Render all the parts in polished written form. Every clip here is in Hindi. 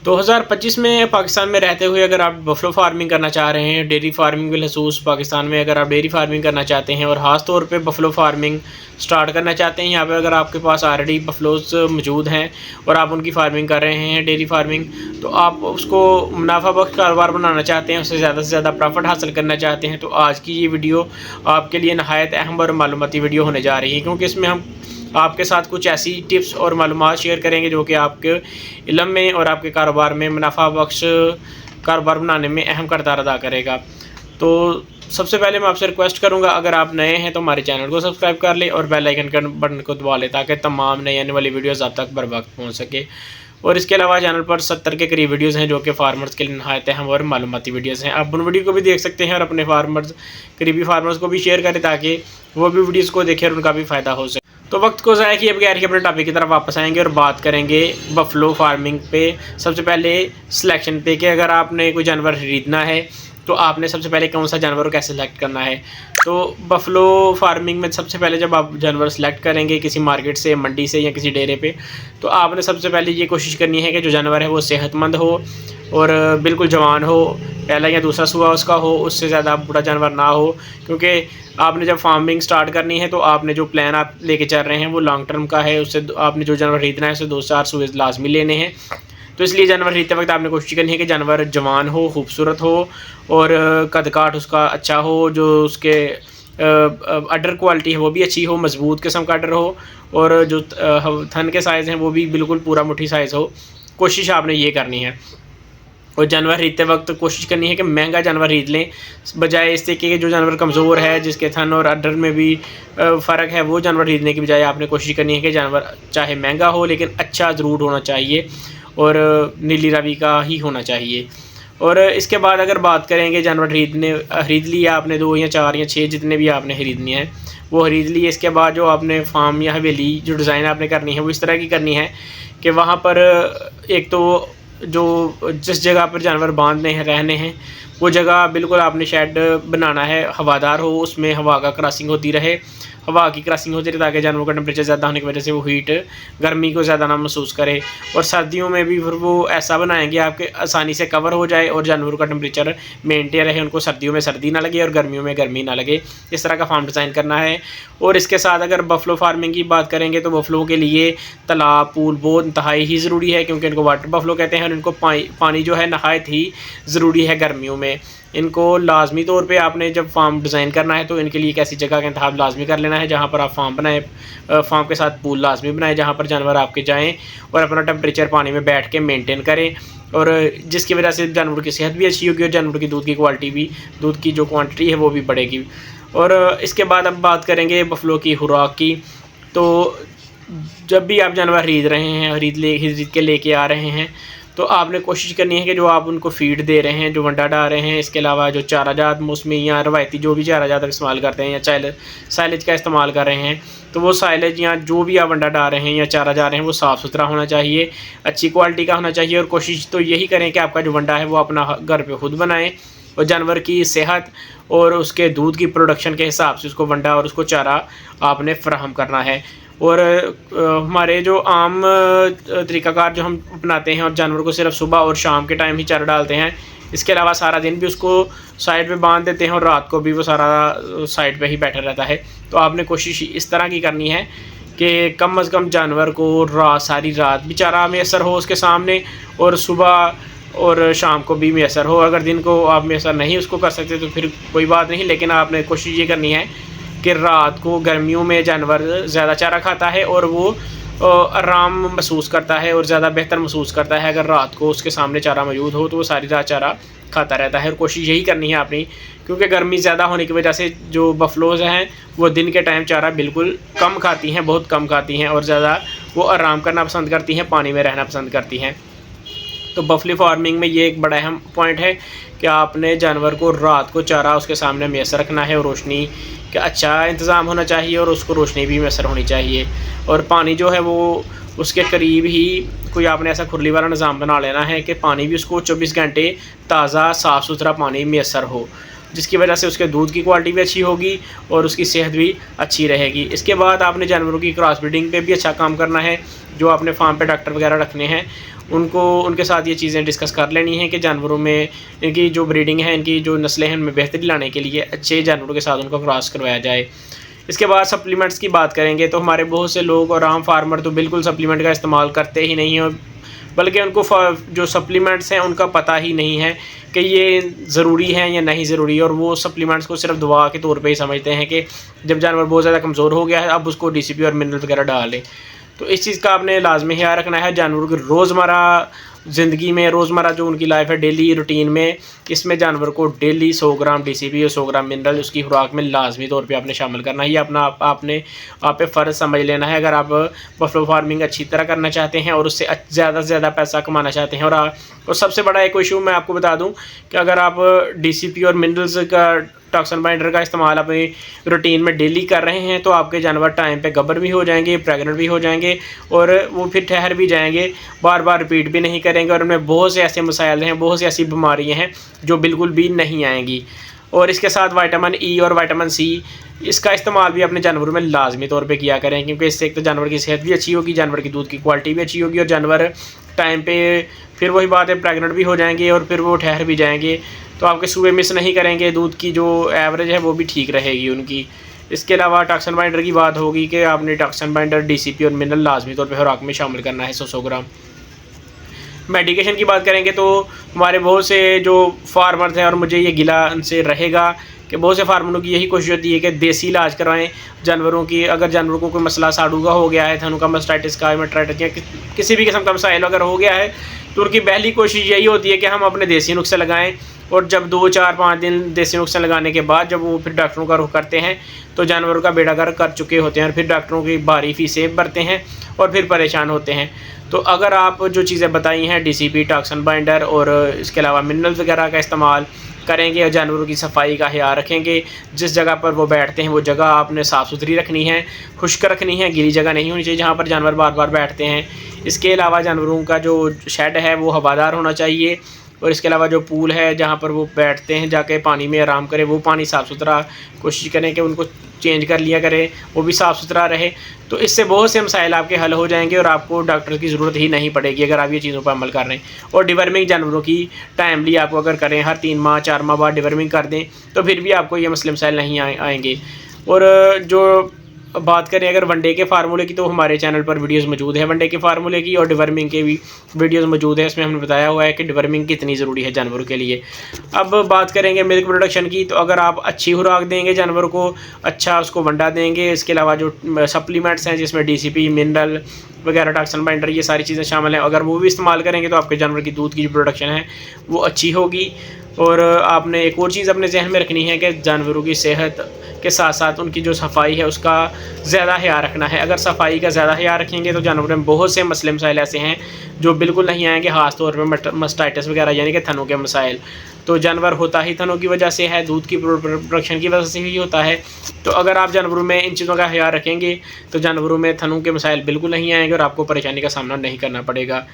2025 में पाकिस्तान में रहते हुए अगर आप बफलो फार्मिंग करना चाह रहे हैं, डेयरी फार्मिंग बिलखसूस पाकिस्तान में अगर आप डेयरी फार्मिंग करना चाहते हैं और ख़ास तौर पे बफलो फार्मिंग स्टार्ट करना चाहते हैं, यहाँ पे अगर आपके पास ऑलरेडी बफलोज मौजूद हैं और आप उनकी फार्मिंग कर रहे हैं डेयरी फार्मिंग, तो आप उसको मुनाफा बख्श कारोबार बनाना चाहते हैं, उससे ज़्यादा प्रॉफिट हासिल करना चाहते हैं, तो आज की ये वीडियो आपके लिए नहायत अहम और मालूमाती वीडियो होने जा रही है, क्योंकि इसमें हम आपके साथ कुछ ऐसी टिप्स और मालूमात शेयर करेंगे जो कि आपके इल्म में और आपके कारोबार में मुनाफा बख्श कारोबार बनाने में अहम किरदार अदा करेगा। तो सबसे पहले मैं आपसे रिक्वेस्ट करूंगा, अगर आप नए हैं तो हमारे चैनल को सब्सक्राइब कर लें और बेल आइकन के बटन को दबा लें ताकि तमाम नई आने वाली वीडियोज़ आप तक बर वक्त पहुँच सके। और इसके अलावा चैनल पर 70 के करीब वीडियोज़ हैं जो कि फार्मर्स के लिए नहायत अहम और मालूमाती वीडियोज़ हैं। आप उन वीडियो को भी देख सकते हैं और अपने करीबी फार्मर्स को भी शेयर करें ताकि वो भी वीडियोज़ को देखें और उनका भी फ़ायदा हो सके। तो वक्त को ज़ाया किए बगैर ही अपने टॉपिक की तरफ वापस आएंगे और बात करेंगे बफलो फार्मिंग पे। सबसे पहले सिलेक्शन पे कि अगर आपने कोई जानवर खरीदना है तो आपने सबसे पहले कौन सा जानवर कैसे सेलेक्ट करना है। तो बफलो फार्मिंग में सबसे पहले जब आप जानवर सेलेक्ट करेंगे किसी मार्केट से, मंडी से या किसी डेरे पे, तो आपने सबसे पहले ये कोशिश करनी है कि जो जानवर है वो सेहतमंद हो और बिल्कुल जवान हो, पहला या दूसरा सुबह उसका हो, उससे ज़्यादा बूढ़ा जानवर ना हो, क्योंकि आपने जब फार्मिंग स्टार्ट करनी है तो आपने जो प्लान आप लेके चल रहे हैं वो लॉन्ग टर्म का है। उससे आपने जो जानवर खरीदना है उससे 2-4 सुबह लाजमी लेने हैं। तो इसलिए जानवर खरीदते वक्त आपने कोशिश करनी है कि जानवर जवान हो, खूबसूरत हो और कद काठ उसका अच्छा हो, जो उसके अडर क्वालिटी है वो भी अच्छी हो, मजबूत किस्म का अडर हो और जो थन के साइज़ हैं वो भी बिल्कुल पूरा मुट्ठी साइज़ हो। कोशिश आपने ये करनी है। और जानवर खरीदते वक्त कोशिश करनी है कि महंगा जानवर खरीद लें, बजाय इससे कि जो जानवर कमज़ोर है, जिसके थन और अडर में भी फ़र्क है, वो जानवर खरीदने की बजाय आपने कोशिश करनी है कि जानवर चाहे महंगा हो लेकिन अच्छा ज़रूर होना चाहिए और नीली रवि का ही होना चाहिए। और इसके बाद अगर बात करेंगे जानवर खरीद लिया आपने 2 या 4 या 6 जितने भी आपने खरीदनी है वो खरीद लिए। इसके बाद जो आपने फार्म या हवेली जो डिज़ाइन आपने करनी है वो इस तरह की करनी है कि वहाँ पर एक तो जो जिस जगह पर जानवर बांधने हैं, रहने हैं, वो जगह बिल्कुल आपने शेड बनाना है, हवादार हो, उसमें हवा का क्रॉसिंग होती रहे, हवा की क्रॉसिंग होती रहे ताकि जानवरों का टेम्परेचर ज़्यादा होने की वजह से वो हीट गर्मी को ज़्यादा ना महसूस करे। और सर्दियों में भी फिर वो ऐसा बनाएंगे आपके आसानी से कवर हो जाए और जानवरों का टेम्परेचर मेंटेन रहे, उनको सर्दियों में सर्दी ना लगे और गर्मियों में गर्मी ना लगे। इस तरह का फार्म डिज़ाइन करना है। और इसके साथ अगर बफलो फार्मिंग की बात करेंगे तो बफलो के लिए तालाब, पूल बहुत इंतहाई ही ज़रूरी है, क्योंकि इनको वाटर बफलो कहते हैं और इनको पानी जो है नहायत ही ज़रूरी है गर्मियों में। इनको लाजमी तौर पे आपने जब फार्म डिज़ाइन करना है तो इनके लिए एक ऐसी जगह का इंतखाब लाजमी कर लेना है जहाँ पर आप फार्म बनाएं, फार्म के साथ पूल लाजमी बनाएं जहाँ पर जानवर आपके जाएं और अपना टेम्परेचर पानी में बैठ के मेंटेन करें, और जिसकी वजह से जानवर की सेहत भी अच्छी होगी और जानवर की दूध की क्वालिटी भी, दूध की जो क्वांटिटी है वो भी बढ़ेगी। और इसके बाद अब बात करेंगे बफलो की खुराक की। तो जब भी आप जानवर खरीद रहे हैं, खरीद के लेके आ रहे हैं, तो आपने कोशिश करनी है कि जो आप उनको फीड दे रहे हैं, जो वंडा डाल रहे हैं, इसके अलावा जो चाराजात मौसमी या रवायती जो भी चाराजात इस्तेमाल करते हैं या साइलेज का इस्तेमाल कर रहे हैं, तो वो साइलेज या जो भी आप वंडा डाल रहे हैं या चारा जा रहे हैं वो साफ़ सुथरा होना चाहिए, अच्छी क्वालिटी का होना चाहिए। और कोशिश तो यही करें कि आपका जो वंडा है वो अपना घर पे खुद बनाएं और जानवर की सेहत और उसके दूध की प्रोडक्शन के हिसाब से उसको वंडा और उसको चारा आपने फ़राहम करना है। और हमारे जो आम तरीक़ाकार जो हम अपनाते हैं और जानवर को सिर्फ सुबह और शाम के टाइम ही चारा डालते हैं, इसके अलावा सारा दिन भी उसको साइड पे बांध देते हैं और रात को भी वो सारा साइड पे ही बैठा रहता है। तो आपने कोशिश इस तरह की करनी है कि कम अज़ कम जानवर को सारी रात भी चारा मैसर हो उसके सामने और सुबह और शाम को भी मैसर हो। अगर दिन को आप मैसर नहीं उसको कर सकते तो फिर कोई बात नहीं, लेकिन आपने कोशिश ये करनी है कि रात को गर्मियों में जानवर ज़्यादा चारा खाता है और वो आराम महसूस करता है और ज़्यादा बेहतर महसूस करता है अगर रात को उसके सामने चारा मौजूद हो, तो वो सारी रात चारा खाता रहता है। और कोशिश यही करनी है अपनी, क्योंकि गर्मी ज़्यादा होने की वजह से जो बफलोज़ हैं वो दिन के टाइम चारा बिल्कुल कम खाती हैं, बहुत कम खाती हैं और ज़्यादा वो आराम करना पसंद करती हैं, पानी में रहना पसंद करती हैं। तो बफलो फार्मिंग में ये एक बड़ा अहम पॉइंट है कि आपने जानवर को रात को चारा उसके सामने मैसर रखना है और रोशनी का अच्छा इंतज़ाम होना चाहिए और उसको रोशनी भी मैसर होनी चाहिए। और पानी जो है वो उसके करीब ही कोई आपने ऐसा खुरली वाला निज़ाम बना लेना है कि पानी भी उसको 24 घंटे ताज़ा साफ़ सुथरा पानी मैसर हो। जिसकी वजह से उसके दूध की क्वालिटी भी अच्छी होगी और उसकी सेहत भी अच्छी रहेगी। इसके बाद आपने जानवरों की क्रॉस ब्रीडिंग पे भी अच्छा काम करना है। जो आपने फार्म पे डॉक्टर वगैरह रखने हैं उनको उनके साथ ये चीज़ें डिस्कस कर लेनी है कि जानवरों में इनकी जो ब्रीडिंग है, इनकी जो नस्लें हैं, उनमें बेहतरी लाने के लिए अच्छे जानवरों के साथ उनको क्रॉस करवाया जाए। इसके बाद सप्लीमेंट्स की बात करेंगे तो हमारे बहुत से लोग और आम फार्मर तो बिल्कुल सप्लीमेंट का इस्तेमाल करते ही नहीं हैं, बल्कि उनको जो सप्लीमेंट्स हैं उनका पता ही नहीं है कि ये ज़रूरी है या नहीं ज़रूरी, और वो सप्लीमेंट्स को सिर्फ दवा के तौर पे ही समझते हैं कि जब जानवर बहुत ज़्यादा कमज़ोर हो गया है अब उसको DCP और मिनरल वगैरह डाल लें। तो इस चीज़ का आपने लाजमी ख्याल रखना है। जानवरों की रोज़मर्रा ज़िंदगी में, रोज़मर्रा जो उनकी लाइफ है, डेली रूटीन में, इसमें जानवर को डेली 100 ग्राम DCP और 100 ग्राम मिनरल उसकी खुराक में लाजमी तौर पे आपने शामिल करना है। ये अपना आपने आप पे फ़र्ज़ समझ लेना है। अगर आप बफलो फार्मिंग अच्छी तरह करना चाहते हैं और उससे ज़्यादा से ज़्यादा पैसा कमाना चाहते हैं, और सबसे बड़ा एक इशू मैं आपको बता दूं कि अगर आप DCP और मिनरल्स का टॉक्सिन बाइंडर का इस्तेमाल अपनी रूटीन में डेली कर रहे हैं तो आपके जानवर टाइम पे गब्बर भी हो जाएंगे, प्रेग्नेंट भी हो जाएंगे, और वो फिर ठहर भी जाएंगे, बार बार रिपीट भी नहीं करेंगे, और उनमें बहुत से ऐसे मसाइल हैं, बहुत सी ऐसी बीमारियां हैं जो बिल्कुल भी नहीं आएंगी। और इसके साथ विटामिन E और विटामिन C इसका इस्तेमाल भी अपने जानवरों में लाजमी तौर पे किया करें, क्योंकि इससे एक तो जानवर की सेहत भी अच्छी होगी, जानवर की दूध की क्वालिटी भी अच्छी होगी, और जानवर टाइम पे फिर वही बात है प्रेग्नेंट भी हो जाएंगे और फिर वो ठहर भी जाएंगे, तो आपके सुबह मिस नहीं करेंगे, दूध की जो एवरेज है वो भी ठीक रहेगी उनकी। इसके अलावा टॉक्सिन बाइंडर की बात होगी कि आपने टॉक्सिन बाइंडर, DCP और मिनरल लाजमी तौर पर खुराक में शामिल करना है 100 ग्राम। मेडिकेशन की बात करेंगे तो हमारे बहुत से जो फार्मर्स हैं, और मुझे ये गिला उनसे रहेगा कि बहुत से फार्मरों की यही कोशिश होती है कि देसी इलाज करवाएं जानवरों की। अगर जानवरों को कोई मसला साड़ू का हो गया है, थनू का मास्टाइटिस का, हेमेटाइटिस या किसी भी किस्म का मसाइल अगर हो गया है, तो उनकी पहली कोशिश यही होती है कि हम अपने देसी नुस्खे लगाएं, और जब 2, 4, 5 दिन देसी नुस्खे लगाने के बाद जब वो फिर डॉक्टरों का रुख करते हैं तो जानवरों का बेड़ा गर्क कर चुके होते हैं, और फिर डॉक्टरों की भारी फीसें भरते हैं और फिर परेशान होते हैं। तो अगर आप जो चीज़ें बताई हैं, DCP, टॉक्सिन बाइंडर और इसके अलावा मिनरल्स वगैरह का इस्तेमाल करेंगे, और जानवरों की सफाई का ख्याल रखेंगे, जिस जगह पर वो बैठते हैं वो जगह आपने साफ़ सुथरी रखनी है, खुश्क रखनी है, गीली जगह नहीं होनी चाहिए जहाँ पर जानवर बार बार बैठते हैं। इसके अलावा जानवरों का जो शेड है वो हवादार होना चाहिए, और इसके अलावा जो पूल है जहाँ पर वो बैठते हैं जाके पानी में आराम करें, वो पानी साफ़ सुथरा कोशिश करें कि उनको चेंज कर लिया करें, वो भी साफ़ सुथरा रहे। तो इससे बहुत से मसाइल आपके हल हो जाएंगे और आपको डॉक्टर की ज़रूरत ही नहीं पड़ेगी अगर आप ये चीज़ों पर अमल कर रहे हैं। और डिवर्मिंग जानवरों की टाइमली आपको अगर करें, हर 3 माह 4 माह बाद डिवर्मिंग कर दें, तो फिर भी आपको ये मसले मसाइल नहीं आएंगे। और जो बात करें अगर वनडे के फार्मूले की, तो हमारे चैनल पर वीडियोस मौजूद है वनडे के फार्मूले की, और डिवर्मिंग के भी वीडियोस मौजूद है। इसमें हमने बताया हुआ है कि डिवर्मिंग कितनी ज़रूरी है जानवरों के लिए। अब बात करेंगे मिल्क प्रोडक्शन की, तो अगर आप अच्छी खुराक देंगे जानवरों को, अच्छा उसको वंडा देंगे, इसके अलावा जो सप्लीमेंट्स हैं जिसमें DCP, मिनरल वगैरह, टॉक्सिन बाइंडर, ये सारी चीज़ें शामिल हैं, अगर वो भी इस्तेमाल करेंगे तो आपके जानवर की दूध की जो प्रोडक्शन है वो अच्छी होगी। और आपने एक और चीज़ अपने जहन में रखनी है कि जानवरों की सेहत के साथ साथ उनकी जो सफाई है उसका ज़्यादा ख्याल रखना है। अगर सफाई का ज़्यादा ख्याल रखेंगे तो जानवरों में बहुत से मसले मसाइल ऐसे हैं जो बिल्कुल नहीं आएंगे, ख़ास तौर पर मास्टाइटिस वगैरह यानी कि थनों के मसाइल। तो जानवर होता ही थनों की वजह से है, दूध की प्रोडक्शन की वजह से ही होता है। तो अगर आप जानवरों में इन चीज़ों का ख्याल रखेंगे तो जानवरों में थनों के मसाइल बिल्कुल नहीं आएंगे और आपको परेशानी का सामना नहीं करना पड़ेगा।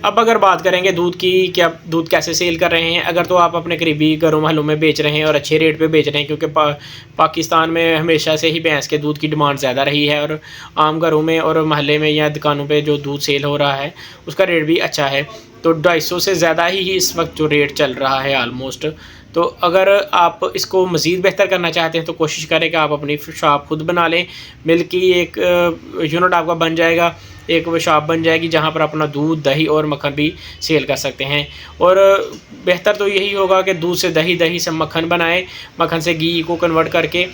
अब अगर बात करेंगे दूध की, क्या दूध कैसे सेल कर रहे हैं, अगर तो आप अपने करीबी घरों महलों में बेच रहे हैं और अच्छे रेट पे बेच रहे हैं, क्योंकि पाकिस्तान में हमेशा से ही भैंस के दूध की डिमांड ज़्यादा रही है, और आम घरों में और महल्ले में या दुकानों पे जो दूध सेल हो रहा है उसका रेट भी अच्छा है। तो 250 से ज़्यादा ही इस वक्त जो रेट चल रहा है ऑलमोस्ट। तो अगर आप इसको मज़ीद बेहतर करना चाहते हैं तो कोशिश करें कि आप अपनी शॉप खुद बना लें। मिल्क की एक यूनिट आपका बन जाएगा, एक वो शॉप बन जाएगी जहाँ पर अपना दूध, दही और मक्खन भी सेल कर सकते हैं। और बेहतर तो यही होगा कि दूध से दही, दही से मक्खन बनाएं, मक्खन से घी को कन्वर्ट करके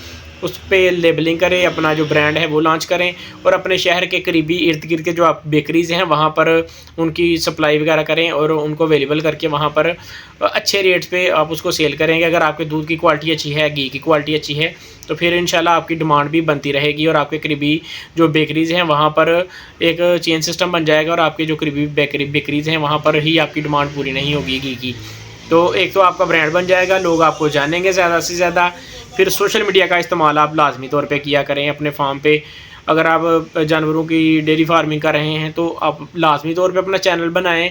उस पर लेबलिंग करें, अपना जो ब्रांड है वो लॉन्च करें, और अपने शहर के करीबी इर्द गिर्द के जो आप बेकरीज़ हैं वहाँ पर उनकी सप्लाई वगैरह करें और उनको अवेलेबल करके वहाँ पर अच्छे रेट्स पे आप उसको सेल करेंगे। अगर आपके दूध की क्वालिटी अच्छी है, घी की क्वालिटी अच्छी है, तो फिर इंशाल्लाह आपकी डिमांड भी बनती रहेगी और आपके करीबी जो बेकरीज़ हैं वहाँ पर एक चेन सिस्टम बन जाएगा, और आपके जो करीबी बेकरीज़ हैं वहाँ पर ही आपकी डिमांड पूरी नहीं होगी घी की। तो एक तो आपका ब्रांड बन जाएगा, लोग आपको जानेंगे ज़्यादा से ज़्यादा। फिर सोशल मीडिया का इस्तेमाल आप लाजमी तौर पे किया करें अपने फार्म पे। अगर आप जानवरों की डेयरी फार्मिंग कर रहे हैं तो आप लाजमी तौर पे अपना चैनल बनाएं,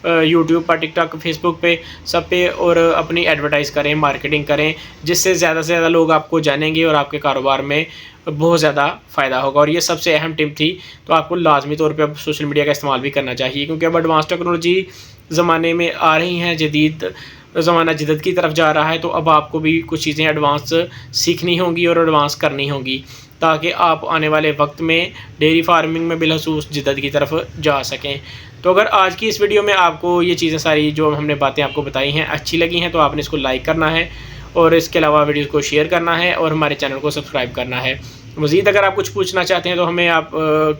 यूट्यूब पर, टिकटॉक, फेसबुक पे, सब पे, और अपनी एडवर्टाइज़ करें, मार्केटिंग करें, जिससे ज़्यादा से ज़्यादा लोग आपको जानेंगे और आपके कारोबार में बहुत ज़्यादा फ़ायदा होगा। और ये सबसे अहम टिप थी। तो आपको लाजमी तौर पे अब सोशल मीडिया का इस्तेमाल भी करना चाहिए, क्योंकि अब एडवांस टेक्नोलॉजी ज़माने में आ रही हैं, जदीद ज़माना जदत की तरफ जा रहा है। तो अब आपको भी कुछ चीज़ें एडवांस सीखनी होंगी और एडवांस करनी होंगी, ताकि आप आने वाले वक्त में डेयरी फार्मिंग में बिलखसूस जदत की तरफ जा सकें। तो अगर आज की इस वीडियो में आपको ये चीज़ें सारी जो हमने बातें आपको बताई हैं अच्छी लगी हैं, तो आपने इसको लाइक करना है, और इसके अलावा वीडियो को शेयर करना है, और हमारे चैनल को सब्सक्राइब करना है। मज़ीद अगर आप कुछ पूछना चाहते हैं तो हमें आप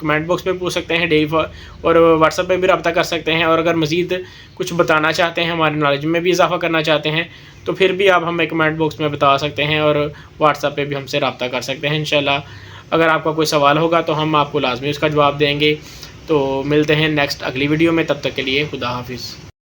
कमेंट बॉक्स में पूछ सकते हैं, और व्हाट्सएप पे भी रब्ता कर सकते हैं। और अगर मज़ीद कुछ बताना चाहते हैं, हमारे नॉलेज में भी इजाफ़ा करना चाहते हैं, तो फिर भी आप हमें कमेंट बॉक्स में बता सकते हैं, और व्हाट्सएप पे भी हमसे रब्ता कर सकते हैं। इंशाल्लाह अगर आपका कोई सवाल होगा तो हम आपको लाजमी उसका जवाब देंगे। तो मिलते हैं नेक्स्ट अगली वीडियो में, तब तक के लिए खुदा हाफिज़।